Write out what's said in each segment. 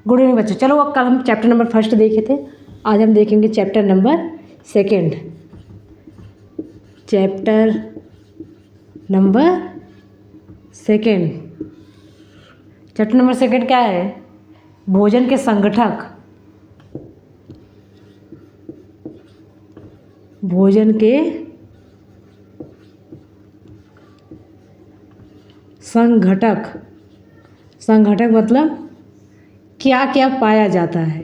Good evening बच्चों। चलो अब कल हम चैप्टर नंबर फर्स्ट देखे थे, आज हम देखेंगे chapter number second. Chapter number second, chapter number second क्या है? भोजन के संगठक। भोजन के संघटक। संघटक मतलब क्या क्या पाया जाता है।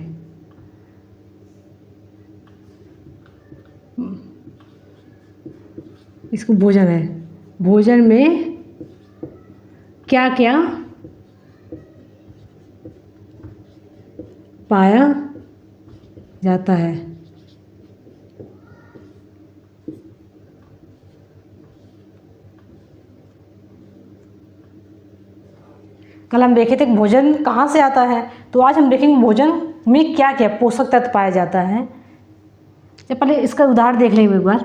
इसको भोजन है, भोजन में क्या क्या पाया जाता है। कल हम देखे थे भोजन कहाँ से आता है, तो आज हम देखेंगे भोजन में क्या क्या पोषक तत्व पाया जाता है। तो पहले इसका उदाहरण देख लेंगे एक बार।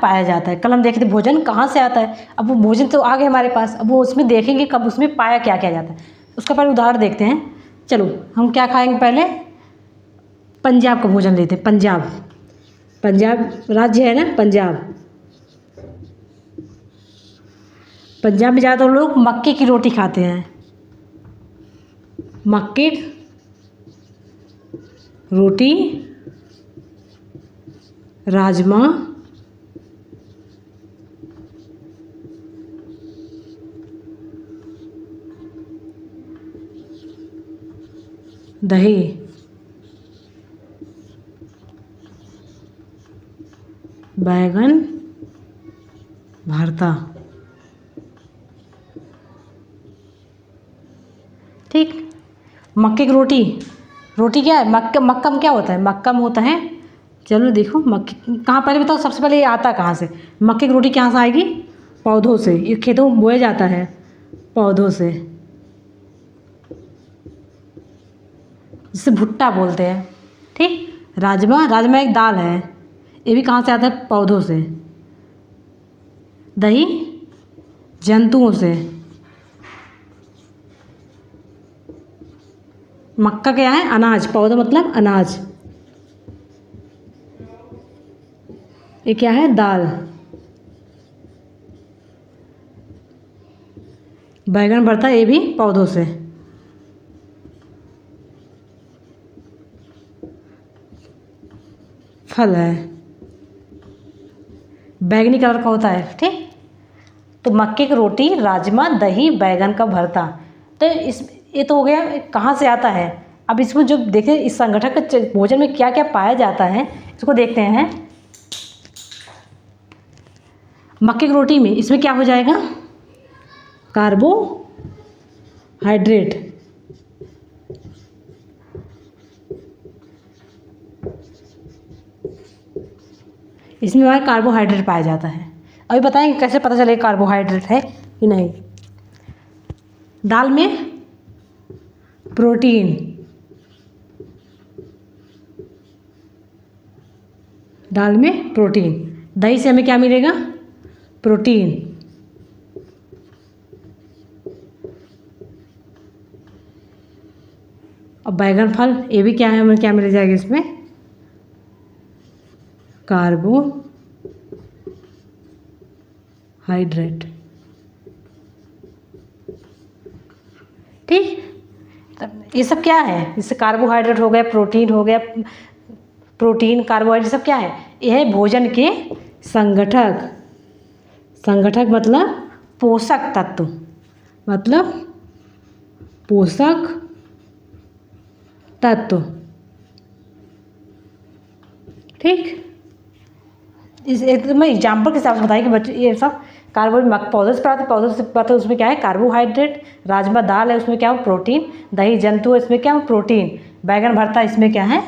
पाया जाता है, कल हम देखे थे भोजन कहाँ से आता है। अब वो भोजन तो आ गए हमारे पास, अब वो उसमें देखेंगे कब उसमें पाया क्या क्या जाता है। उसका पहले उदाहरण देखते हैं। चलो हम क्या खाएंगे, पहले पंजाब का भोजन लेते हैं। पंजाब, पंजाब राज्य है ना पंजाब। पंजाब में ज़्यादातर लोग मक्के की रोटी खाते हैं। मक्के रोटी, राजमा, दही, बैगन भरता। ठीक, मक्के की रोटी। रोटी क्या है? मक्का, मक्का में क्या होता है? मक्का में होता है, चलो देखो मक्के कहाँ, पहले बताओ सबसे पहले ये आता कहाँ से? मक्के की रोटी कहाँ से आएगी? पौधों से। ये खेतों में बोया जाता है पौधों से, जिसे भुट्टा बोलते हैं। ठीक, राजमा, राजमा एक दाल है, ये भी कहाँ से आता है? पौधों से। दही जंतुओं से। मक्का क्या है? अनाज, पौधा मतलब अनाज। ये क्या है? दाल। बैगन भरता, ये भी पौधों से। फल है, बैगनी कलर का होता है। ठीक, तो मक्के की रोटी, राजमा, दही, बैगन का भरता। तो इस ये तो हो गया कहाँ से आता है। अब इसमें जो देखें इस संगठन के भोजन में क्या क्या पाया जाता है, इसको देखते हैं। मक्के की रोटी में इसमें क्या हो जाएगा? कार्बोहाइड्रेट। इसमें हमारा कार्बोहाइड्रेट पाया जाता है। अभी बताएंगे कैसे पता चलेगा कार्बोहाइड्रेट है कि नहीं। दाल में प्रोटीन, दाल में प्रोटीन। दही से हमें क्या मिलेगा? प्रोटीन। और बैगन फल, ये भी क्या है? हमें क्या मिल जाएगा इसमें? कार्बोहाइड्रेट। ठीक, ये सब क्या है? इससे कार्बोहाइड्रेट हो गया, प्रोटीन हो गया। प्रोटीन, कार्बोहाइड्रेट सब क्या है? यह है भोजन के संगठक। संगठक मतलब पोषक तत्व, मतलब पोषक तत्व। ठीक, इस एक मैं एग्जाम्पल के हिसाब से बताइए कि बच्चे ये सब कार्बोहाइड्रेट पौधों से पाते, पौधों से पाते, उसमें क्या है? कार्बोहाइड्रेट। राजमा दाल है, उसमें क्या हो? प्रोटीन। दही जंतु है, इसमें क्या हो? प्रोटीन। बैगन भरता, इसमें क्या है?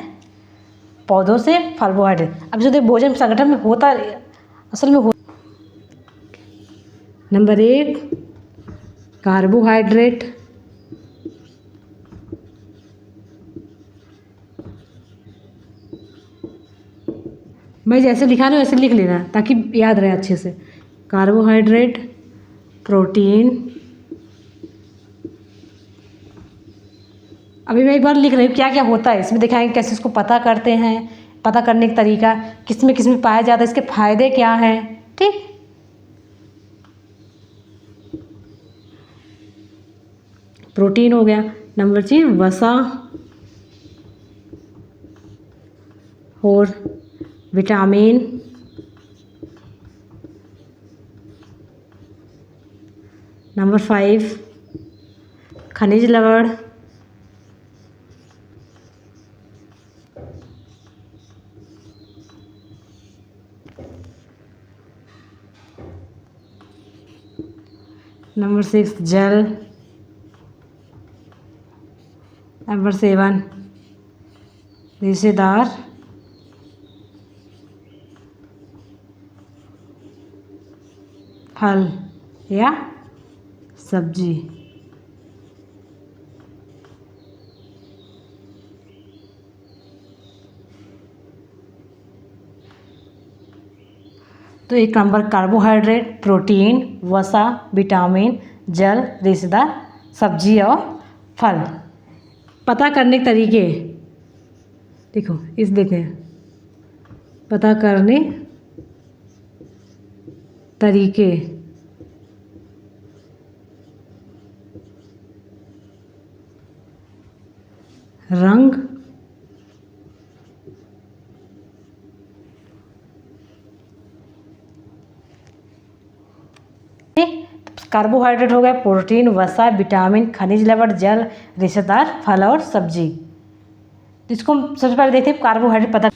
पौधों से कार्बोहाइड्रेट। अब जो देखो भोजन संगठन में होता असल में नंबर 1 कार्बोहाइड्रेट, मैं जैसे लिखा रहा हूँ वैसे लिख लेना ताकि याद रहे अच्छे से। कार्बोहाइड्रेट, प्रोटीन, अभी मैं एक बार लिख रही हूँ क्या क्या होता है इसमें, दिखाएंगे कैसे इसको पता करते हैं, पता करने का तरीका, किस में पाया जाता है, इसके फायदे क्या हैं। ठीक, प्रोटीन हो गया, नंबर 3 वसा और विटामिन, नंबर 5 खनिज लवण, नंबर 6 जल, नंबर 7 रेशेदार फल या सब्जी। तो एक नंबर कार्बोहाइड्रेट, प्रोटीन, वसा, विटामिन, जल, रेशेदार सब्जी और फल। पता करने के तरीके देखो, इस देखें पता करने तरीके, रंग, कार्बोहाइड्रेट हो गया, प्रोटीन, वसा, विटामिन, खनिज लवण, जल, रेशेदार फल और सब्जी। तो इसको हम सबसे पहले देखते हैं कार्बोहाइड्रेट पता।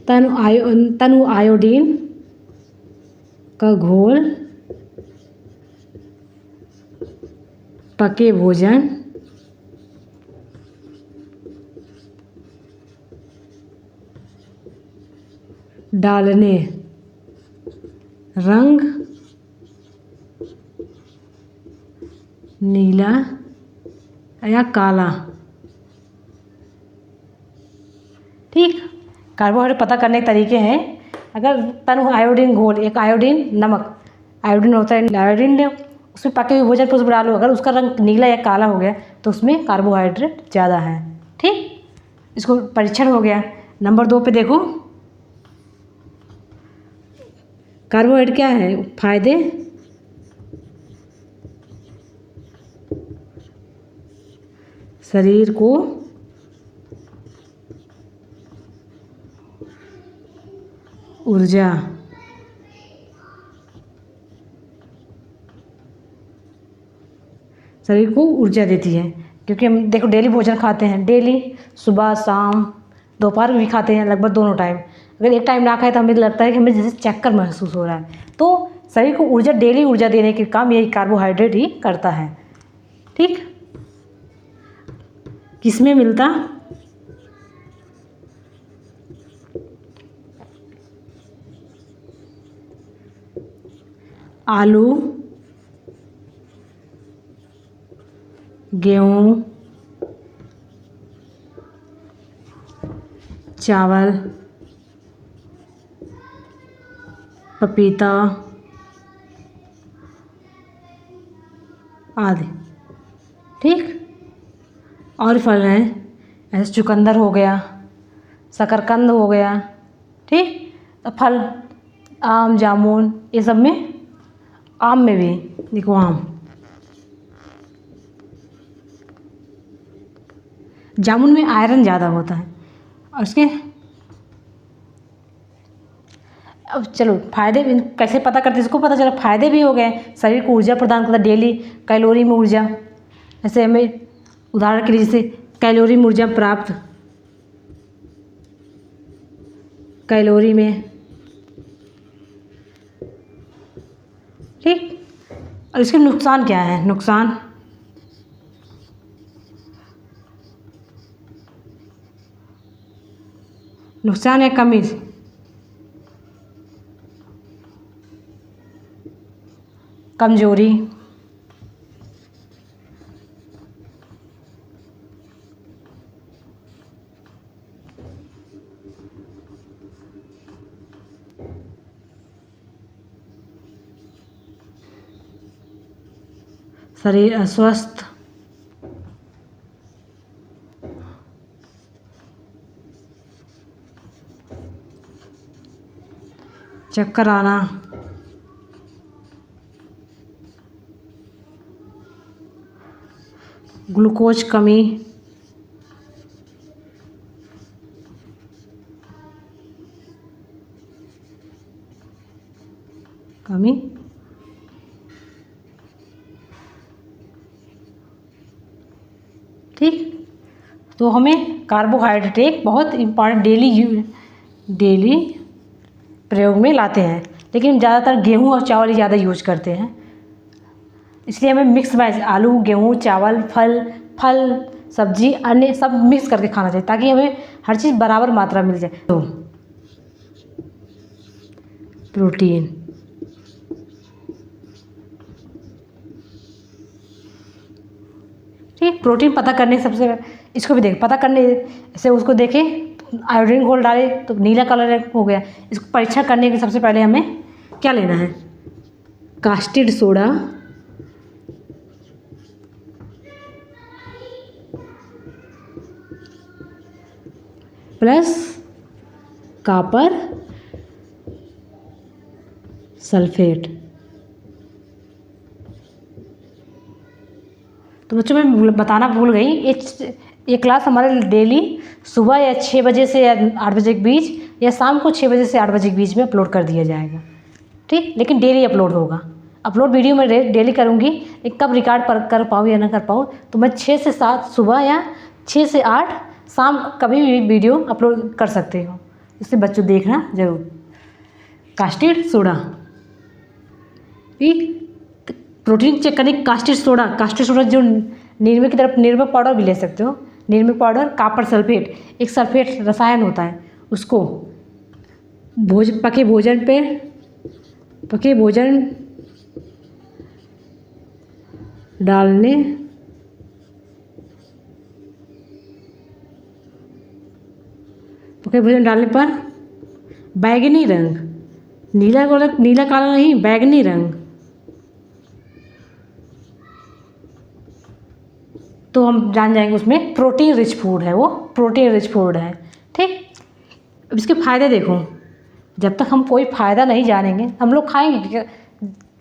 तनु आयोडीन का घोल, पके भोजन, डालने, रंग नीला या काला। ठीक, कार्बोहाइड्रेट पता करने के तरीके हैं। अगर तनु आयोडीन घोल, एक आयोडीन नमक, आयोडीन होता है, आयोडीन ले उसमें पके हुए भोजन पर उसमें डालो, अगर उसका रंग नीला या काला हो गया तो उसमें कार्बोहाइड्रेट ज़्यादा है। ठीक, इसको परीक्षण हो गया। नंबर 2 पे देखो, कार्बोहाइड्रेट क्या है, फायदे, शरीर को ऊर्जा, शरीर को ऊर्जा देती है, क्योंकि हम देखो डेली भोजन खाते हैं, डेली सुबह शाम दोपहर में भी खाते हैं, लगभग दोनों टाइम। अगर एक टाइम ना खाए तो हमें लगता है कि हमें जैसे चक्कर महसूस हो रहा है। तो शरीर को ऊर्जा, डेली ऊर्जा देने के काम यही कार्बोहाइड्रेट ही करता है। ठीक, किसमें मिलता, आलू, गेहूँ, चावल, पपीता आदि। ठीक, और फल हैं ऐसे चुकंदर हो गया, शकरकंद हो गया। ठीक, तो फल आम, जामुन, ये सब में, आम में भी देखो, आम, जामुन में आयरन ज़्यादा होता है। और उसके अब चलो फायदे भी कैसे पता करते हैं, इसको पता चला फायदे भी हो गए, शरीर को ऊर्जा प्रदान करता है, डेली कैलोरी में ऊर्जा, ऐसे हमें उदाहरण के लिए जैसे कैलोरी में ऊर्जा प्राप्त, कैलोरी में। ठीक, और इसके नुकसान क्या है, नुकसान नुकसान या कमी, कमजोरी, शरीर अस्वस्थ, चक्कर आना, ग्लूकोज कमी, ठीक। तो हमें कार्बोहाइड्रेट एक बहुत इम्पॉर्टेंट डेली प्रयोग में लाते हैं, लेकिन ज़्यादातर गेहूँ और चावल ही ज़्यादा यूज करते हैं। इसलिए हमें मिक्स वेज आलू, गेहूँ, चावल, फल सब्जी अन्य सब मिक्स करके खाना चाहिए, ताकि हमें हर चीज़ बराबर मात्रा मिल जाए। तो प्रोटीन, ठीक। प्रोटीन पता करने सबसे, इसको भी देख पता करने से उसको देखें, आयोडीन घोल डाले तो नीला कलर हो गया। इसको परीक्षा करने के सबसे पहले हमें क्या लेना है, कास्टिड सोडा प्लस कॉपर सल्फेट। तो बच्चों मैं बताना भूल गई, ये क्लास हमारे डेली सुबह या 6 बजे से या 8 बजे के बीच, या शाम को 6 बजे से 8 बजे के बीच में अपलोड कर दिया जाएगा, ठीक। लेकिन डेली अपलोड होगा। अपलोड वीडियो मैं डेली करूँगी, लेकिन कब रिकॉर्ड कर पाऊँ या ना कर पाऊँ, तो मैं 6 से 7 सुबह या 6 से 8 शाम कभी भी वीडियो अपलोड कर सकते हो। इससे बच्चों देखना ज़रूर। कास्टिड सोडा, ठीक। प्रोटीन चेक करने कास्टिड सोडा जो निर्मे की तरफ, निर्मे पाउडर भी ले सकते हो। निर्मे पाउडर, कॉपर सल्फेट, एक सल्फेट रसायन होता है, उसको पके भोजन डालने पर बैगनी रंग, नीला काला नहीं, बैगनी रंग, तो हम जान जाएंगे उसमें प्रोटीन रिच फूड है, वो प्रोटीन रिच फूड है, ठीक। अब इसके फ़ायदे देखो। जब तक हम कोई फ़ायदा नहीं जानेंगे हम लोग खाएंगे।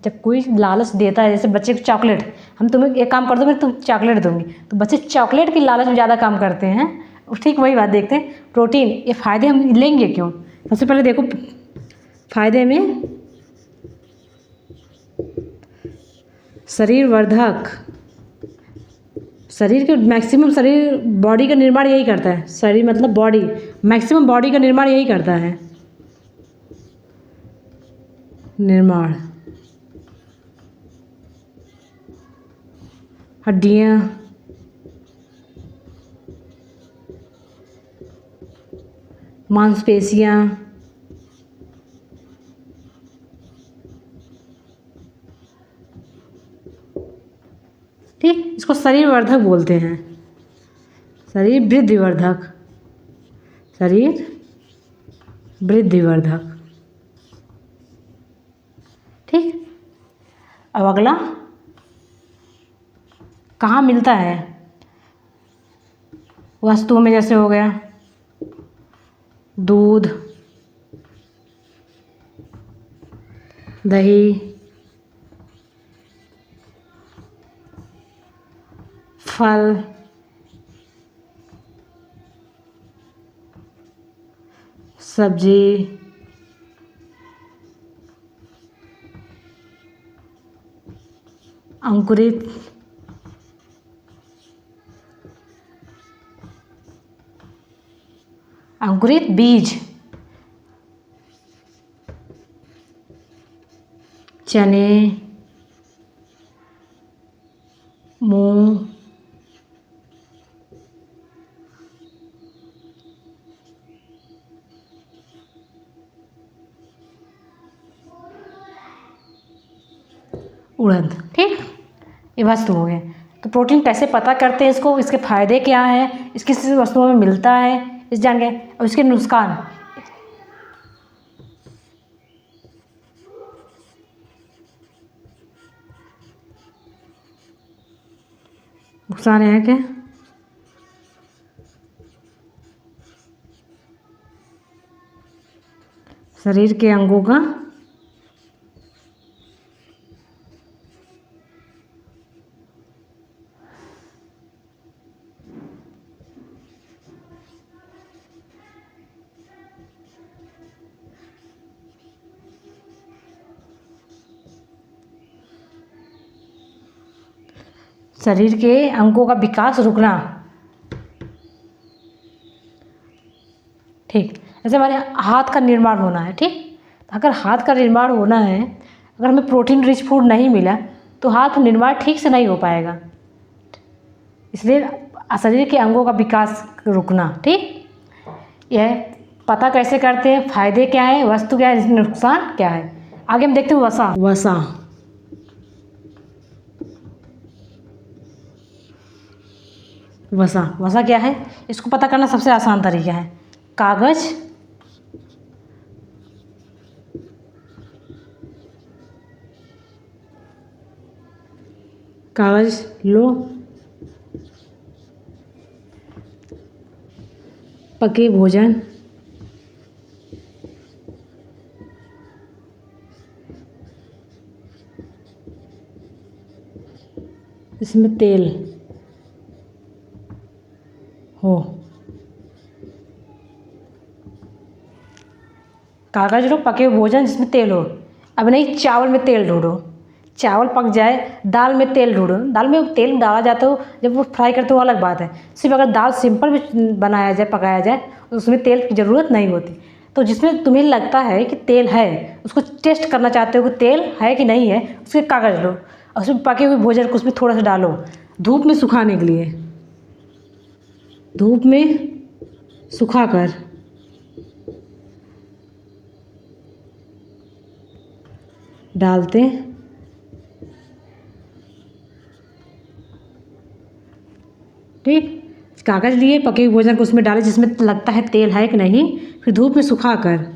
जब कोई लालच देता है, जैसे बच्चे को चॉकलेट, हम तुम्हें एक काम कर दो, मैं तुम चॉकलेट दूंगी, तो बच्चे चॉकलेट की लालच में ज़्यादा काम करते हैं, ठीक। वही बात देखते हैं प्रोटीन, ये फ़ायदे हम लेंगे क्यों। सबसे पहले देखो फ़ायदे में, शरीर के मैक्सिमम, शरीर बॉडी का निर्माण यही करता है। शरीर मतलब बॉडी, मैक्सिमम बॉडी का निर्माण यही करता है, हड्डियाँ, मांसपेशियाँ, ठीक। इसको शरीर वर्धक बोलते हैं, शरीर वृद्धिवर्धक, ठीक। अब अगला कहाँ मिलता है, वस्तुओं में जैसे हो गया दूध, दही, फल, सब्जी, अंकुरित बीज, चने, मूंग, उड़द, ठीक। ये वस्तु हो गए। तो प्रोटीन कैसे पता करते हैं इसको, इसके फ़ायदे क्या हैं, इसकी किस वस्तुओं में मिलता है, इस जान गए। और इसके नुकसान, नुकसान है कि शरीर के अंगों का शरीर के अंगों का विकास रुकना। ठीक, जैसे हमारे हाथ का निर्माण होना है, ठीक, अगर हाथ का निर्माण होना है, अगर हमें प्रोटीन रिच फूड नहीं मिला तो हाथ का निर्माण ठीक से नहीं हो पाएगा। इसलिए शरीर के अंगों का विकास रुकना। ठीक, यह पता कैसे करते हैं, फायदे क्या है, वस्तु क्या है, नुकसान क्या है। आगे हम देखते हैं वसा। वसा वसा वसा क्या है, इसको पता करना सबसे आसान तरीका है। कागज कागज लो, पके भोजन, इसमें तेल हो। कागज लो, पके भोजन जिसमें तेल हो। अब नहीं, चावल में तेल ढूंढो, चावल पक जाए, दाल में तेल ढूंढो। दाल में तेल डाला जाता हो जब वो फ्राई करते हो अलग बात है। सिर्फ अगर दाल सिंपल भी बनाया जाए, पकाया जाए, तो उसमें तेल की ज़रूरत नहीं होती। तो जिसमें तुम्हें लगता है कि तेल है, उसको टेस्ट करना चाहते हो कि तेल है कि नहीं है, उसके कागज़ लो और उसमें पके हुए भोजन को उसमें थोड़ा सा डालो धूप में सुखाने के लिए। धूप में सुखा कर डालते, ठीक, कागज़ लिए, पके हुए भोजन को उसमें डालें जिसमें लगता है तेल है कि नहीं, फिर धूप में सुखा कर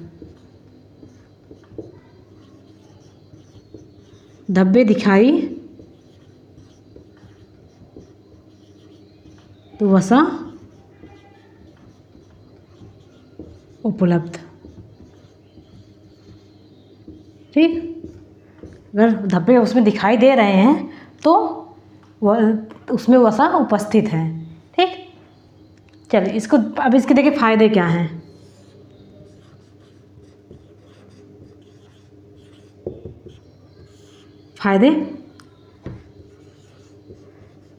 धब्बे दिखाई तो वसा उपलब्ध। ठीक, अगर धब्बे उसमें दिखाई दे रहे हैं तो वह उसमें वसा उपस्थित है। ठीक, चलिए इसको अब इसके देखिए फायदे क्या हैं। फायदे,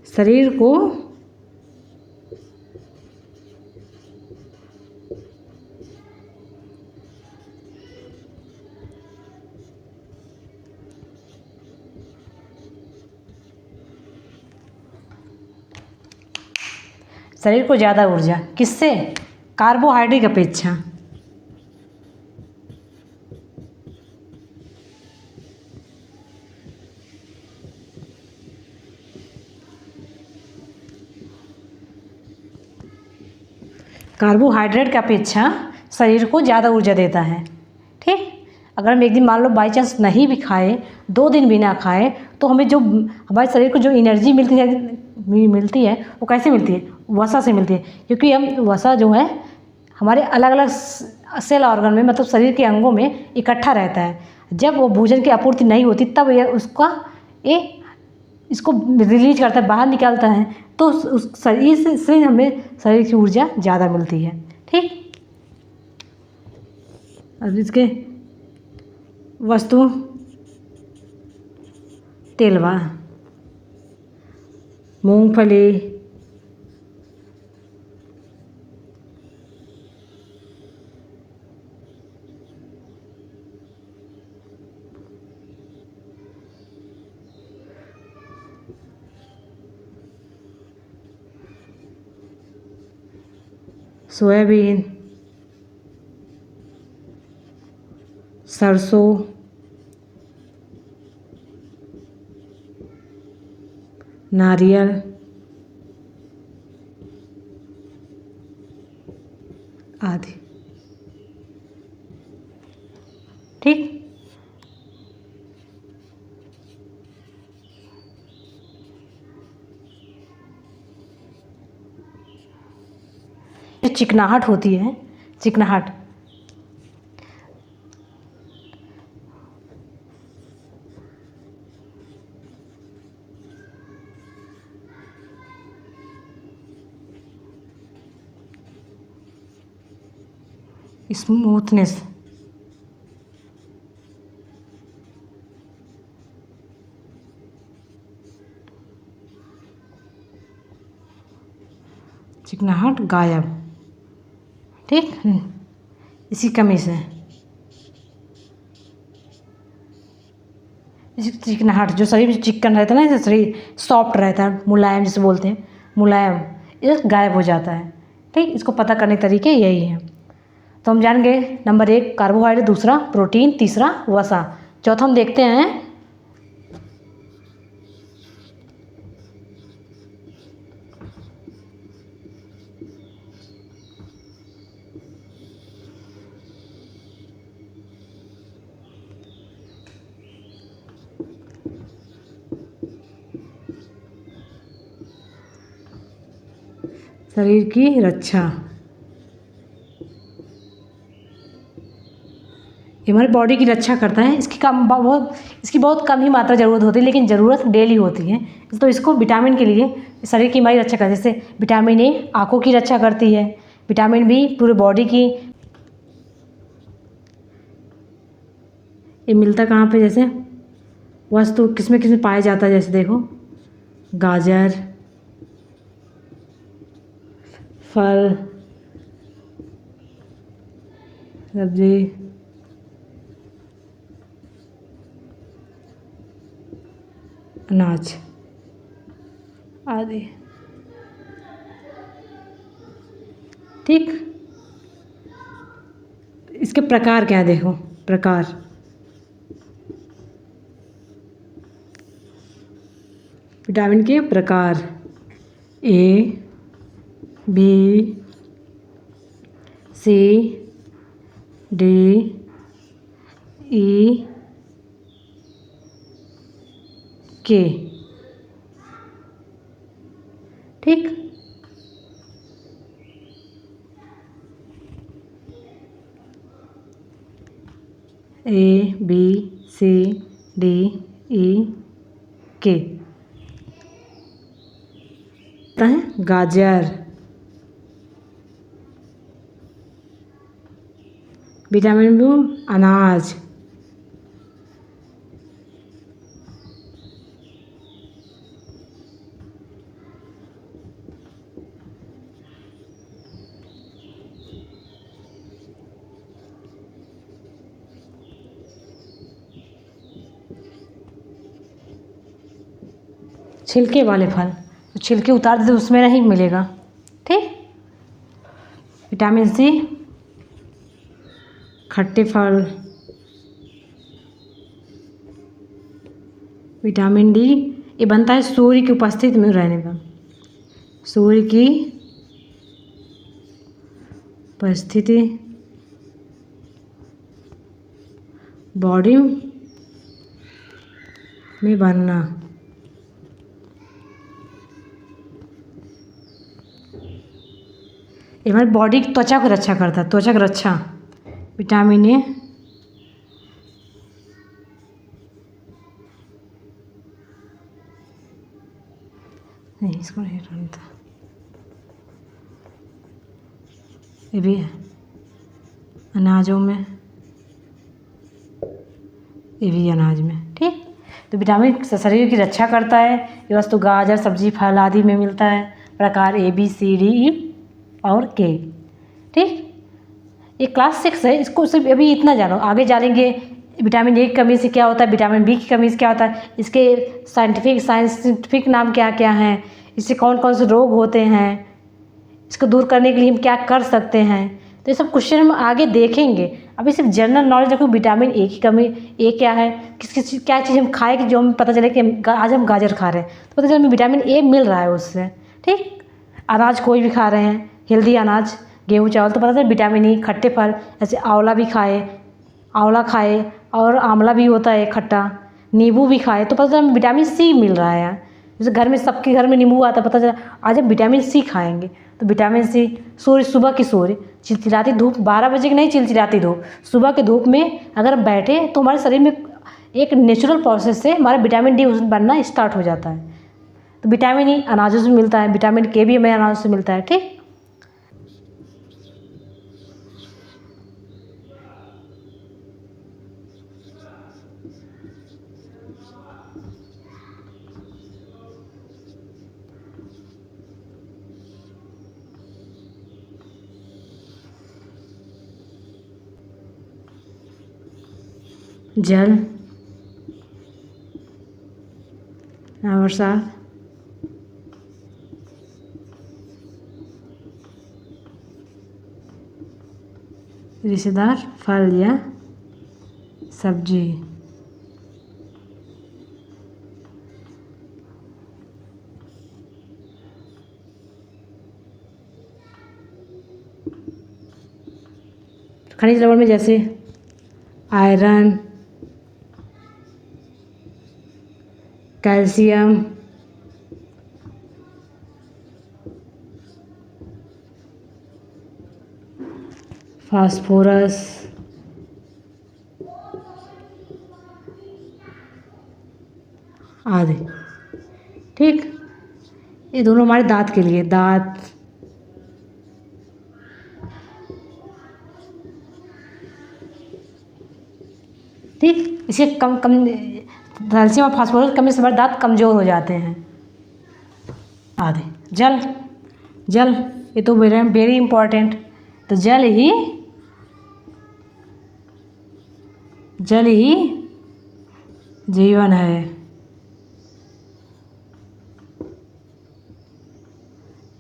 शरीर को शरीर को ज़्यादा ऊर्जा किससे, कार्बोहाइड्रेट की अपेक्षा। कार्बोहाइड्रेट की अपेक्षा शरीर को ज़्यादा ऊर्जा देता है। ठीक, अगर हम एक दिन मान लो बाई चांस नहीं भी खाए, 2 दिन भी ना खाए, तो हमें जो हमारे शरीर को जो एनर्जी मिलती है वो कैसे मिलती है, वसा से मिलती है। क्योंकि हम वसा जो है हमारे अलग अलग सेल ऑर्गन में, मतलब शरीर के अंगों में इकट्ठा रहता है। जब वो भोजन की आपूर्ति नहीं होती तब यह उसका ये इसको रिलीज करता है, बाहर निकालता है, तो उस शरीर से हमें शरीर की ऊर्जा ज़्यादा मिलती है। ठीक, अब इसके वस्तु तेलवा, मूंगफली, सोयाबीन, सरसों, नारियल आदि। ठीक, चिकनाहट होती है, चिकनाहट, स्मूथनेस, चिकनाहट गायब। ठीक, इसी कमी से चिकनाहट, जो शरीर में चिकन रहता है ना, जैसे शरीर सॉफ्ट रहता है, मुलायम जिसे बोलते हैं, मुलायम, ये गायब हो जाता है। ठीक, इसको पता करने के तरीके यही हैं। तो हम जान गए नंबर 1 कार्बोहाइड्रेट, दूसरा प्रोटीन, तीसरा वसा। चौथा हम देखते हैं शरीर की रक्षा। ये हमारी बॉडी की रक्षा करता है। इसकी बहुत कम ही मात्रा ज़रूरत होती है, लेकिन ज़रूरत डेली होती है। तो इसको विटामिन के लिए शरीर की हमारी रक्षा करती है। जैसे विटामिन ए आँखों की रक्षा करती है, विटामिन बी पूरे बॉडी की। ये मिलता कहाँ पे, जैसे वस्तु किसमें किसमें पाया जाता है, जैसे देखो गाजर, फल, सब्जी, अनाज आदि। ठीक, इसके प्रकार क्या है, देखो प्रकार। विटामिन के प्रकार ए, बी, सी, डी, ई, के। ठीक, ए, बी, सी, डी, ई, के। गाजर, विटामिन बी अनाज, छिलके वाले फल, तो छिलके उतार देते उसमें नहीं मिलेगा। ठीक, विटामिन सी खट्टे फल, विटामिन डी ये बनता है सूर्य की उपस्थिति में रहने पर, सूर्य की उपस्थिति, बॉडी में बनना। ये हमारी बॉडी की त्वचा को रक्षा करता है, त्वचा की रक्षा। विटामिन ए नहीं, इसको नहीं हटाना था, ये भी है अनाजों में, ये भी अनाज में। ठीक, तो विटामिन शरीर की रक्षा करता है। ये वस्तु गाजर, सब्जी, फल आदि में मिलता है। प्रकार ए, बी, सी, डी, ई और के। ठीक, ये क्लास 6 है, इसको सिर्फ अभी इतना जानो, आगे जानेंगे विटामिन ए की कमी से क्या होता है, विटामिन बी की कमी से क्या होता है, इसके साइंटिफिक नाम क्या क्या हैं, इससे कौन कौन से रोग होते हैं, इसको दूर करने के लिए हम क्या कर सकते हैं। तो ये सब क्वेश्चन हम आगे देखेंगे। अभी सिर्फ जनरल नॉलेज रखो, विटामिन ए की कमी, ए क्या है, क्या चीज़ हम खाए कि जो हमें पता चले कि आज हम गाजर खा रहे हैं तो पता चले हमें विटामिन ए मिल रहा है उससे। ठीक, अनाज कोई भी खा रहे हैं, हेल्दी अनाज, गेहूँ चावल, तो पता चले विटामिन ई। खट्टे फल जैसे आंवला भी खाए, आंवला खाए, और आंवला भी होता है खट्टा, नींबू भी खाए तो पता चला हमें विटामिन सी मिल रहा है। जैसे घर में सबके घर में नींबू आता है, पता चला आज हम विटामिन सी खाएंगे तो विटामिन सी, सूर्य, सुबह की सूर्य, चिलचिलाती धूप, 12 बजे की नहीं चिलचिलाती धूप, सुबह की धूप में अगर बैठे तो हमारे शरीर में एक नेचुरल प्रोसेस से हमारा विटामिन डी बनना स्टार्ट हो जाता है। तो विटामिन ई अनाजों से मिलता है, विटामिन के भी हमें अनाजों से मिलता है। ठीक, जल, नंबर 7 रेशेदार फल या सब्जी। खनिज लवण में जैसे आयरन, कैल्शियम, फास्फोरस आदि। ठीक, ये दोनों हमारे दांत के लिए, दांत, ठीक, इसे कम कम कैल्शियम और फास्फोरस कमी से हमारे दांत कमज़ोर हो जाते हैं आदि। जल, जल ये तो वेरी इम्पोर्टेंट। तो जल ही जीवन है।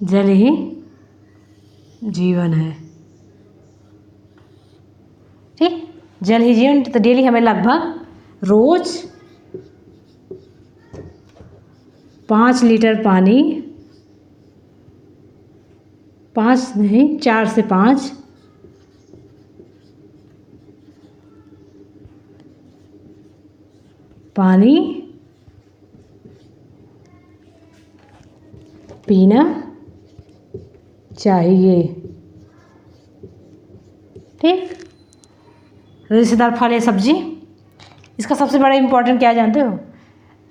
जल ही जीवन है। ठीक, जल ही जीवन। तो डेली हमें लगभग रोज 5 लीटर पानी, 5 नहीं 4 से 5 पानी पीना चाहिए। ठीक, रेशेदार फल या सब्जी, इसका सबसे बड़ा इम्पोर्टेंट क्या जानते हो?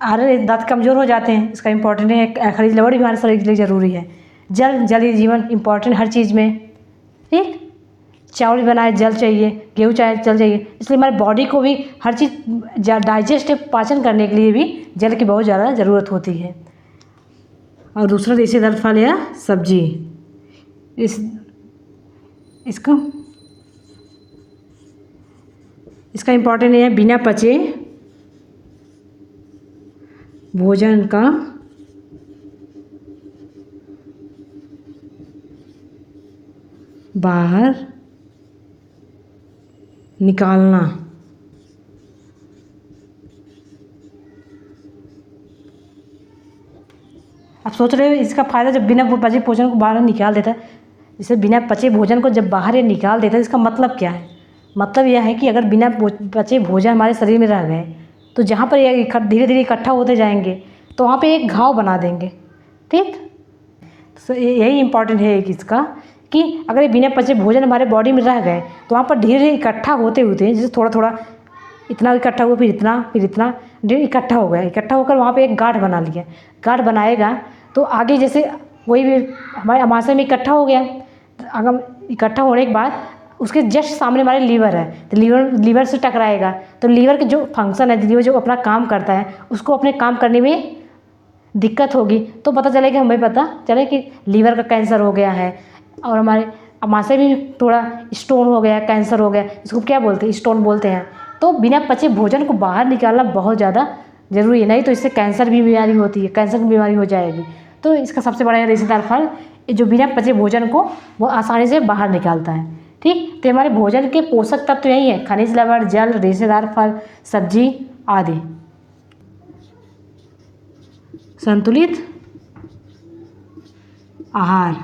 अरे दांत कमज़ोर हो जाते हैं, इसका इम्पोर्टेंट है। खनिज लवण भी हमारे शरीर के लिए ज़रूरी है। जल ही जीवन, इम्पोर्टेंट हर चीज़ में। ठीक, चावल बनाए जल चाहिए, गेहूँ चाहे जल चाहिए, इसलिए हमारे बॉडी को भी हर चीज़ डाइजेस्ट पाचन करने के लिए भी जल की बहुत ज़्यादा ज़रूरत होती है। और दूसरा रेशेदार फल या सब्जी, इसका इम्पोर्टेंट है बिना पचे भोजन का बाहर निकालना। आप सोच रहे हो इसका फ़ायदा, जब बिना पचे भोजन को बाहर निकाल देता है, जैसे बिना पचे भोजन को जब बाहर निकाल देता है, इसका मतलब क्या है? मतलब यह है कि अगर बिना पचे भोजन हमारे शरीर में रह गए तो जहाँ पर ये धीरे धीरे इकट्ठा होते जाएंगे तो वहाँ पे एक घाव बना देंगे। ठीक, तो यही इम्पॉर्टेंट है एक इसका, कि अगर ये बिना पचे भोजन हमारे बॉडी में रह गए तो वहाँ पर धीरे धीरे इकट्ठा होते होते, जैसे थोड़ा थोड़ा इतना इकट्ठा हुआ, फिर इतना इकट्ठा हो गया, इकट्ठा होकर वहाँ पे एक गांठ बना लिया। गांठ बनाएगा तो आगे जैसे वही भी हमारे अमाशय में इकट्ठा हो गया। अगर इकट्ठा होने के बाद उसके जस्ट सामने हमारे लीवर है, तो लीवर से टकराएगा तो लीवर के जो फंक्शन है, लीवर जो अपना काम करता है, उसको अपने काम करने में दिक्कत होगी। तो पता चलेगा, हमें पता चले कि लीवर का कैंसर हो गया है, और हमारे अमाशय भी थोड़ा स्टोन हो गया, कैंसर हो गया, इसको क्या बोलते हैं? स्टोन बोलते हैं। तो बिना पचे भोजन को बाहर निकालना बहुत ज़्यादा ज़रूरी है, नहीं तो इससे कैंसर भी बीमारी होती है, कैंसर की बीमारी हो जाएगी। तो इसका सबसे बड़ा रेशेदार फल जो बिना पचे भोजन को वो आसानी से बाहर निकालता है। ठीक, तो हमारे भोजन के पोषक तत्व यही है: खनिज लवण, जल, रेशेदार फल, सब्जी आदि। संतुलित आहार,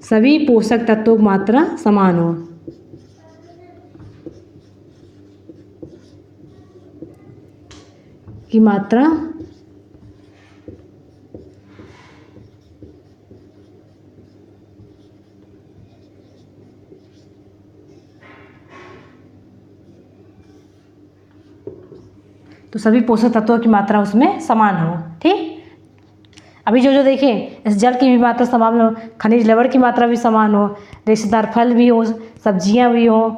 सभी पोषक तत्वों की मात्रा समान हो। की मात्रा तो सभी पोषक तत्वों की मात्रा उसमें समान हो। ठीक, अभी जो जो देखें, इस जल की भी मात्रा समान हो, खनिज लवण की मात्रा भी समान हो, रेशेदार फल भी हो, सब्जियां भी हो,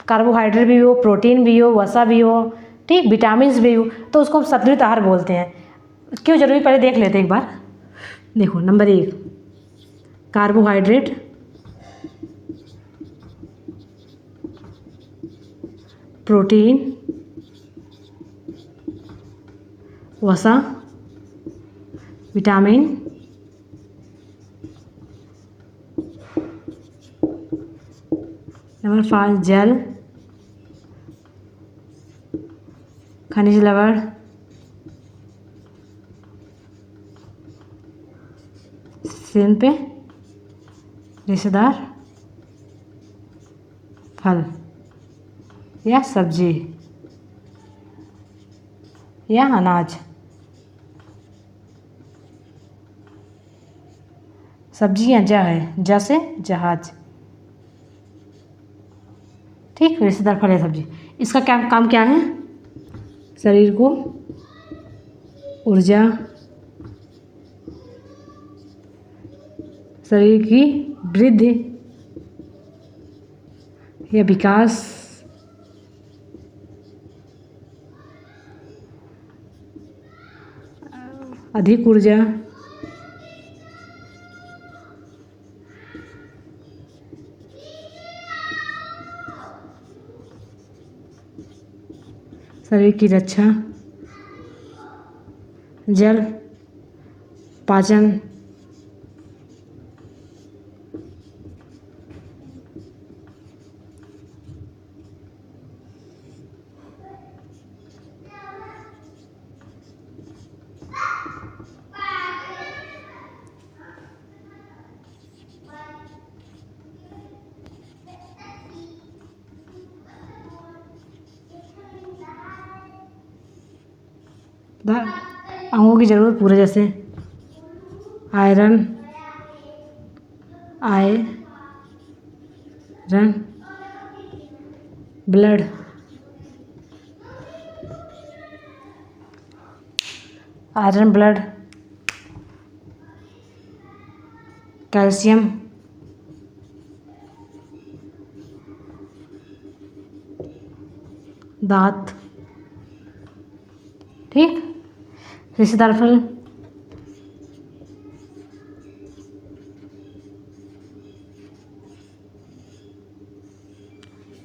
कार्बोहाइड्रेट भी हो, प्रोटीन भी हो, वसा भी हो, ठीक, विटामिन भी हो, तो उसको हम संतुलित आहार बोलते हैं। क्यों जरूरी, पहले देख लेते हैं एक बार। देखो, नंबर 1 कार्बोहाइड्रेट, प्रोटीन, वसा, विटामिन, नंबर 5 जल, खनिज लवण, सेम पे रेशेदार फल या सब्जी या अनाज। सब्जियां जा है, जा से जहाज। ठीक, रेशेदार फल या सब्जी, इसका क्या काम क्या है? शरीर को ऊर्जा, शरीर की वृद्धि या विकास, अधिक ऊर्जा, शरीर की रक्षा, जल, पाचन, अंगों की ज़रूरत पूरे, जैसे iron, blood, iron, blood, calcium, दांत। ठीक, रेशेदार फल,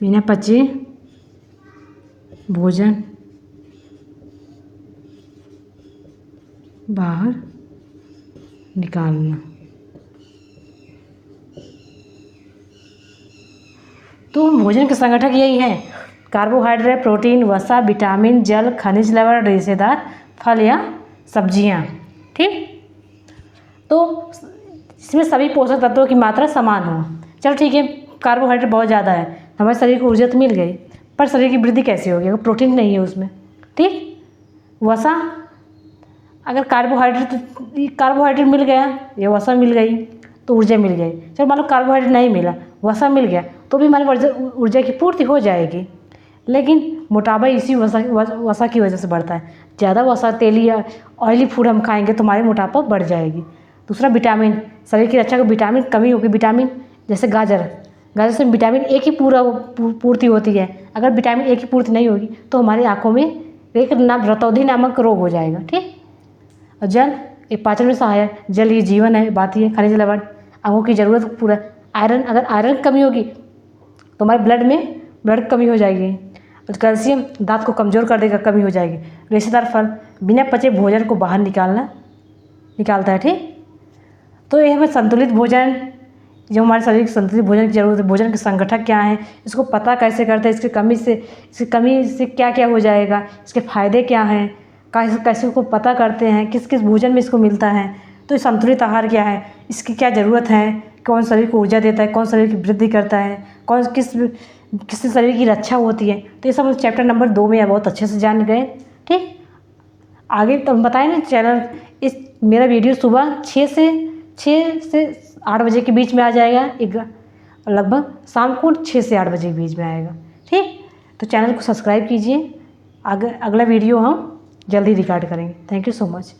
बिना पचे भोजन बाहर निकालना। तो भोजन के संगठक यही है, कार्बोहाइड्रेट, प्रोटीन, वसा, विटामिन, जल, खनिज लवण, रेशेदार फल या सब्जियां। ठीक, तो इसमें सभी पोषक तत्वों की मात्रा समान हो। चलो ठीक है, कार्बोहाइड्रेट बहुत ज़्यादा है, हमारे शरीर को ऊर्जा तो मिल गई, पर शरीर की वृद्धि कैसे होगी अगर प्रोटीन नहीं है उसमें। ठीक, वसा, अगर कार्बोहाइड्रेट मिल गया या वसा मिल गई तो ऊर्जा मिल गई। चलो मान लो कार्बोहाइड्रेट नहीं मिला, वसा मिल गया, तो भी हमारी ऊर्जा की पूर्ति हो जाएगी। लेकिन मोटापा इसी वसा की वजह से बढ़ता है। ज़्यादा वसा, तेली या ऑयली फूड हम खाएंगे तो हमारी मोटापा बढ़ जाएगी। दूसरा विटामिन, शरीर की रक्षा को विटामिन कमी होगी। विटामिन जैसे गाजर से विटामिन ए की पूर्ति होती है। अगर विटामिन ए की पूर्ति नहीं होगी तो हमारी आँखों में एक रतौंधी नामक रोग हो जाएगा। ठीक, और जल, एक पाचन में सहायक, जल ही जीवन है, बात ही है। खनिज लवण, अंगों की ज़रूरत पूरा। आयरन, अगर आयरन कमी होगी तो हमारे ब्लड कमी हो जाएगी। और कैल्शियम दांत को कमज़ोर कर देगा, कमी हो जाएगी। रेशेदार फल बिना पचे भोजन को बाहर निकालता है। ठीक, तो ये हमें संतुलित भोजन, जो हमारे शरीर की संतुलित भोजन की ज़रूरत है, भोजन के संगठक क्या हैं, इसको पता कैसे करते हैं, इसकी कमी से क्या क्या हो जाएगा, इसके फ़ायदे क्या हैं, कैसे उसको पता करते हैं, किस किस भोजन में इसको मिलता है। तो संतुलित आहार क्या है, इसकी क्या ज़रूरत है, कौन शरीर को ऊर्जा देता है, कौन शरीर की वृद्धि करता है, कौन किस शरीर की रक्षा होती है। तो ये सब चैप्टर नंबर 2 में बहुत अच्छे से जान गए। ठीक, आगे तो हम बताएं ना चैनल, इस मेरा वीडियो सुबह 6 से 8 बजे के बीच में आ जाएगा, लगभग शाम को 6 से 8 बजे के बीच में आएगा। ठीक, तो चैनल को सब्सक्राइब कीजिए। अगला वीडियो हम जल्दी रिकॉर्ड करेंगे। Thank you so much.